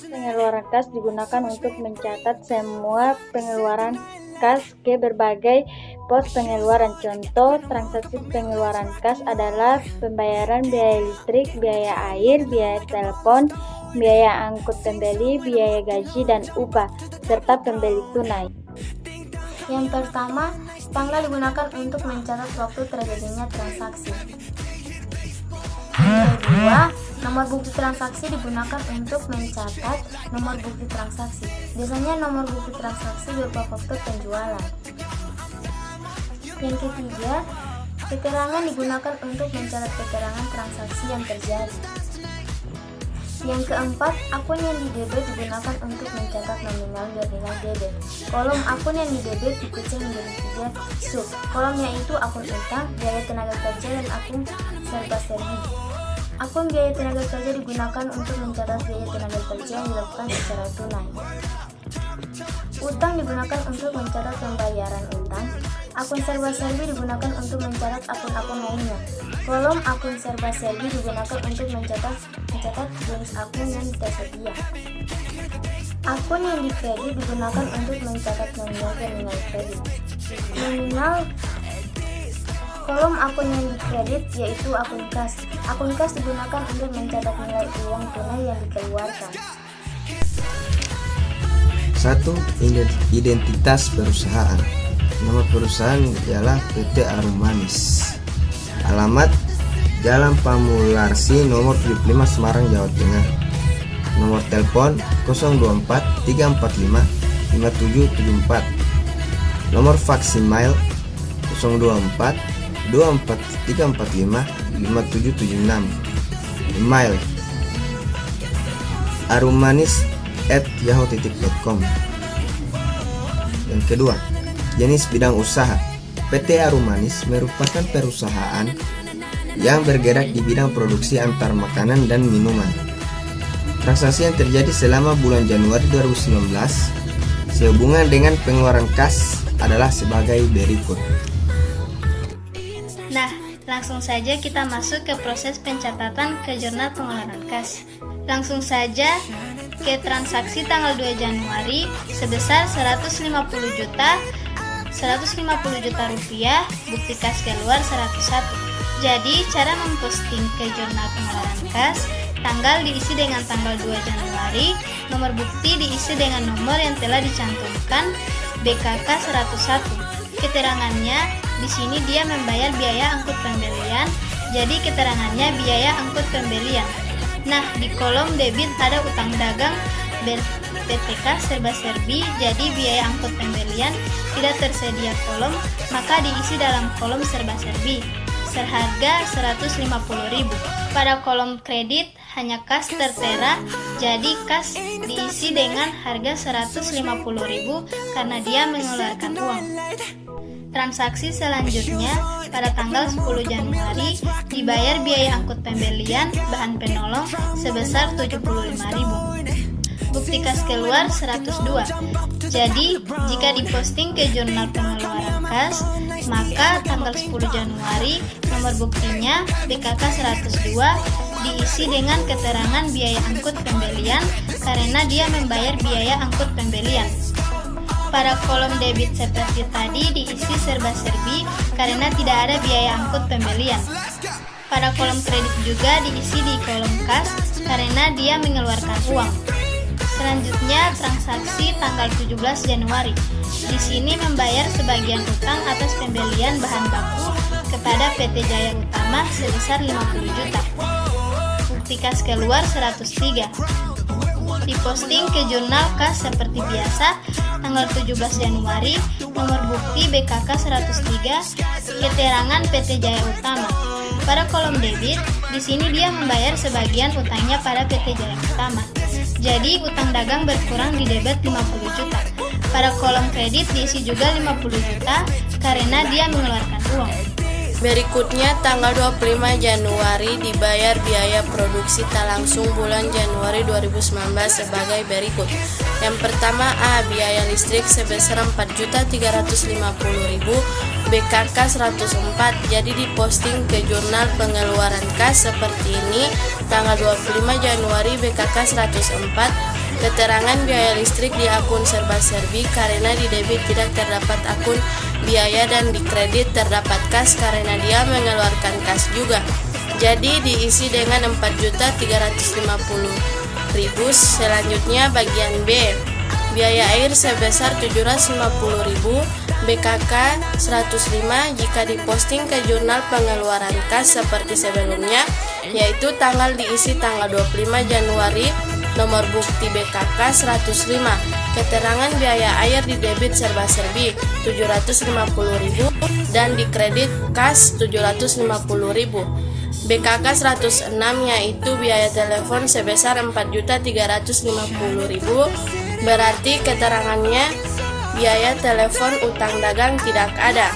Pengeluaran kas digunakan untuk mencatat semua pengeluaran kas ke berbagai pos pengeluaran. Contoh transaksi pengeluaran kas adalah pembayaran biaya listrik, biaya air, biaya telepon, biaya angkut pembeli, biaya gaji dan upah, serta pembeli tunai. Yang pertama, tanggal digunakan untuk mencatat waktu terjadinya transaksi. Yang kedua, nomor bukti transaksi digunakan untuk mencatat nomor bukti transaksi. Biasanya nomor bukti transaksi berupa faktur penjualan. Yang ketiga, keterangan digunakan untuk mencatat keterangan transaksi yang terjadi. Yang keempat, akun yang didebit digunakan untuk mencatat nominal dan nilai debit. Kolom akun yang didebit dipecah menjadi 3 sub. Kolom yaitu akun utang, biaya tenaga kerja, dan akun serba serbi. Akun biaya tenaga kerja digunakan untuk mencatat biaya tenaga kerja yang dilakukan secara tunai. Utang digunakan untuk mencatat pembayaran utang. Akun serba serbi digunakan untuk mencatat akun-akun lainnya. Kolom akun serba serbi digunakan untuk mencatat jenis akun yang tersedia. Akun yang dikredit digunakan untuk mencatat nominal dan nilai kredit. Kolom akun yang dikredit yaitu akun kas. Akun kas digunakan untuk mencatat nilai uang tunai yang dikeluarkan. 1. Identitas perusahaan. Nama perusahaan ialah PT Arum Manis. Alamat Jalan Pamularsi nomor 75 Semarang, Jawa Tengah. Nomor telepon 024 345 5774. Nomor fax email 024 24 345 5776. Email arummanis@yahoo.com. Yang kedua, jenis bidang usaha. PT Arum Manis merupakan perusahaan yang bergerak di bidang produksi antar makanan dan minuman. Transaksi yang terjadi selama bulan Januari 2019 sehubungan dengan pengeluaran kas adalah sebagai berikut. Nah, langsung saja kita masuk ke proses pencatatan ke jurnal pengeluaran kas. Langsung saja ke transaksi tanggal 2 Januari sebesar 150 juta rupiah, bukti kas keluar 101. Jadi, cara memposting ke jurnal pengeluaran kas, tanggal diisi dengan tanggal 2 Januari, nomor bukti diisi dengan nomor yang telah dicantumkan BKK 101. Keterangannya, di sini dia membayar biaya angkut pembelian, jadi keterangannya biaya angkut pembelian. Nah, di kolom debit ada utang dagang PTK serba serbi, jadi biaya angkut pembelian tidak tersedia kolom, maka diisi dalam kolom serba serbi seharga 150.000. Pada kolom kredit hanya kas tertera, jadi kas diisi dengan harga 150.000 karena dia mengeluarkan uang. Transaksi selanjutnya pada tanggal 10 Januari dibayar biaya angkut pembelian bahan penolong sebesar 75.000. Bukti kas keluar 102. Jadi, jika diposting ke jurnal pengeluaran kas, maka tanggal 10 Januari nomor buktinya BKK 102 diisi dengan keterangan biaya angkut pembelian karena dia membayar biaya angkut pembelian. Pada kolom debit seperti tadi diisi serba serbi karena tidak ada biaya angkut pembelian. Pada kolom kredit juga diisi di kolom kas karena dia mengeluarkan uang. Selanjutnya transaksi tanggal 17 Januari. Di sini membayar sebagian utang atas pembelian bahan baku kepada PT Jaya Utama sebesar 50 juta. Bukti kas keluar 103. Diposting ke jurnal kas seperti biasa tanggal 17 Januari, nomor bukti BKK 103, keterangan PT Jaya Utama. Pada kolom debit, di sini dia membayar sebagian utangnya pada PT Jaya Utama. Jadi utang dagang berkurang di debit 50 juta. Pada kolom kredit diisi juga 50 juta karena dia mengeluarkan uang. Berikutnya tanggal 25 Januari dibayar biaya produksi tak langsung bulan Januari 2019 sebagai berikut. Yang pertama A. Biaya listrik sebesar 4.350.000 BKK 104, jadi diposting ke jurnal pengeluaran kas seperti ini. Tanggal 25 Januari BKK 104, keterangan biaya listrik di akun serba-serbi karena di debit tidak terdapat akun biaya dan di kredit terdapat kas karena dia mengeluarkan kas juga. Jadi diisi dengan 4.350.000. Selanjutnya bagian B, biaya air sebesar 750.000, BKK 105 jika diposting ke jurnal pengeluaran kas seperti sebelumnya, yaitu tanggal diisi tanggal 25 Januari, nomor bukti BKK 105, keterangan biaya air di debit serba-serbi 750.000 dan di kredit kas 750.000. BKK 106 yaitu biaya telepon sebesar 4.350.000, berarti keterangannya biaya telepon utang dagang tidak ada,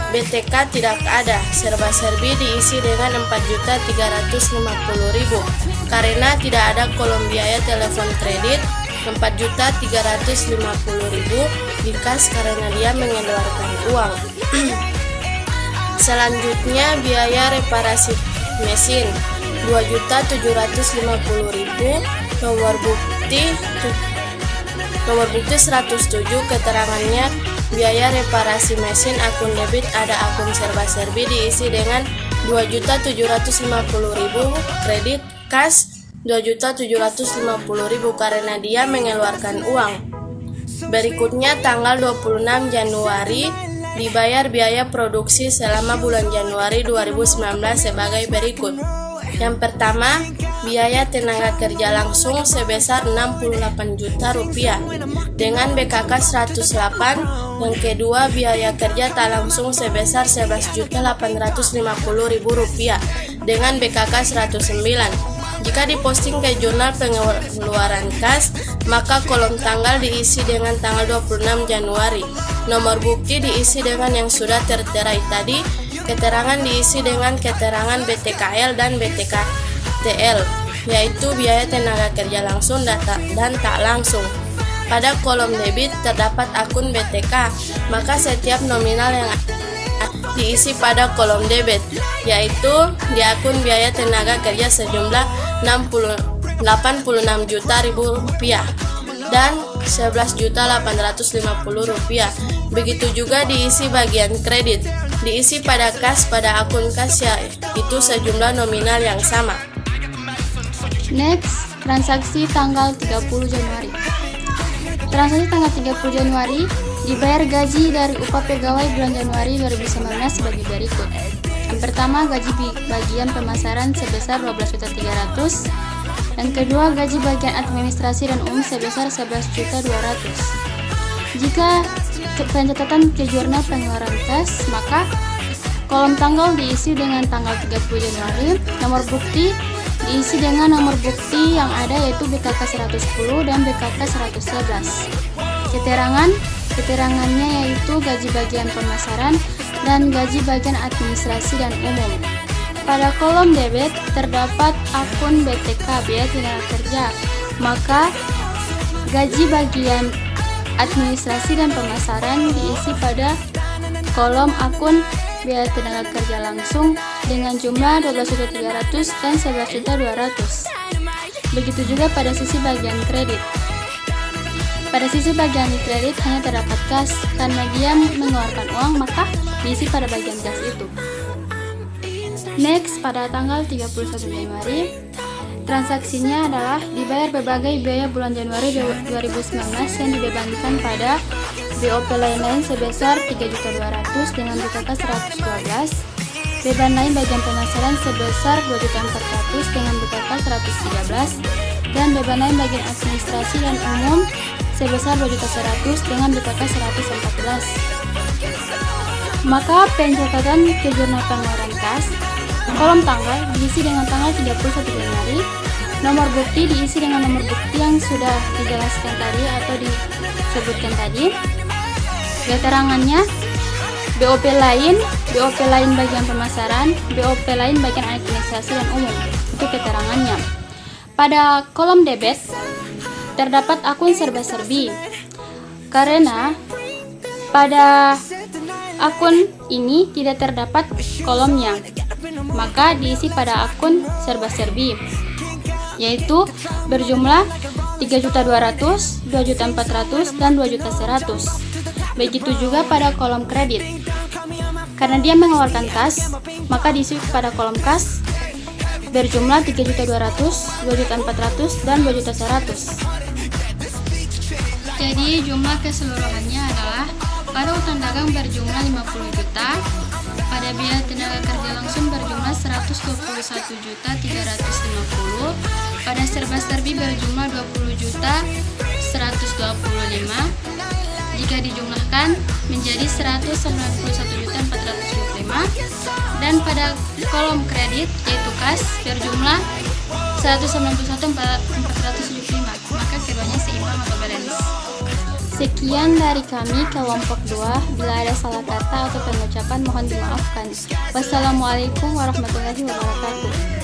BTK tidak ada, serba-serbi diisi dengan 4.350.000 karena tidak ada kolom biaya telepon kredit. 4.350.000 di kas karena dia mengeluarkan uang. Selanjutnya biaya reparasi mesin 2.750.000, nomor bukti 107, keterangannya biaya reparasi mesin akun debit ada akun serba-serbi diisi dengan 2.750.000, kredit kas 2.750.000 karena dia mengeluarkan uang. Berikutnya tanggal 26 Januari dibayar biaya produksi selama bulan Januari 2019 sebagai berikut. Yang pertama, biaya tenaga kerja langsung sebesar 68 juta rupiah dengan BKK 108. Yang kedua, biaya kerja tak langsung sebesar 11.850.000 rupiah dengan BKK 109. Jika diposting ke jurnal pengeluaran kas, maka kolom tanggal diisi dengan tanggal 26 Januari. Nomor bukti diisi dengan yang sudah tertera tadi. Keterangan diisi dengan keterangan BTKL dan BTKTL, yaitu biaya tenaga kerja langsung dan tak langsung. Pada kolom debit terdapat akun BTK, maka setiap nominal yang diisi pada kolom debit, yaitu di akun biaya tenaga kerja sejumlah 86 juta rupiah dan 11.850.000 rupiah. Begitu juga diisi bagian kredit, diisi pada kas pada akun kas yaitu sejumlah nominal yang sama. Next, transaksi tanggal 30 Januari. Transaksi tanggal 30 Januari dibayar gaji dari upah pegawai bulan Januari 2019 sebagai berikut. Yang pertama, gaji bagian pemasaran sebesar 12.300.000. Yang kedua, gaji bagian administrasi dan umum sebesar 11.200.000. Jika pencatatan ke jurnal pengeluaran kas, maka kolom tanggal diisi dengan tanggal 30 Januari, nomor bukti diisi dengan nomor bukti yang ada yaitu BKK 110 dan BKK 111. Keterangannya yaitu gaji bagian pemasaran dan gaji bagian administrasi dan umum. Pada kolom debit terdapat akun BTK biaya tenaga kerja, maka gaji bagian administrasi dan pemasaran diisi pada kolom akun biaya tenaga kerja langsung dengan jumlah 12.300 dan 11.200. Begitu juga pada sisi bagian kredit. Pada sisi bagian kredit hanya terdapat kas, karena dia mengeluarkan uang maka diisi pada bagian kas itu. Next, pada tanggal 31 Januari, transaksinya adalah dibayar berbagai biaya bulan Januari 2019 yang dibebankan pada BOP lain-lain sebesar 3.200.000 dengan BKK 112, beban lain bagian pemasaran sebesar 2.400.000 dengan BKK 113, dan beban lain bagian administrasi dan umum sebesar 2.100.000 dengan BKK 114. Maka pencatatan ke jurnal pengeluaran kas, kolom tanggal diisi dengan tanggal 31 Januari, nomor bukti diisi dengan nomor bukti yang sudah dijelaskan tadi atau disebutkan tadi. Keterangannya BOP lain bagian pemasaran, BOP lain bagian administrasi dan umum. Itu keterangannya. Pada kolom debit terdapat akun serba-serbi karena pada akun ini tidak terdapat kolomnya, maka diisi pada akun serba-serbi, yaitu berjumlah 3.200.000, 2.400.000, dan 2.100.000. Begitu juga pada kolom kredit. Karena dia mengeluarkan kas, maka diisi pada kolom kas berjumlah 3.200.000, 2.400.000, dan 2.100.000. Jadi jumlah keseluruhannya adalah pada utang dagang berjumlah 50 juta, pada biaya tenaga kerja langsung berjumlah 121.350, pada serba-serbi berjumlah 20.125. Jika dijumlahkan menjadi 191.425, dan pada kolom kredit yaitu kas berjumlah 191.475, maka keduanya seimbang atau balance. Sekian dari kami kelompok 2. Bila ada salah kata atau pengucapan mohon dimaafkan. Wassalamualaikum warahmatullahi wabarakatuh.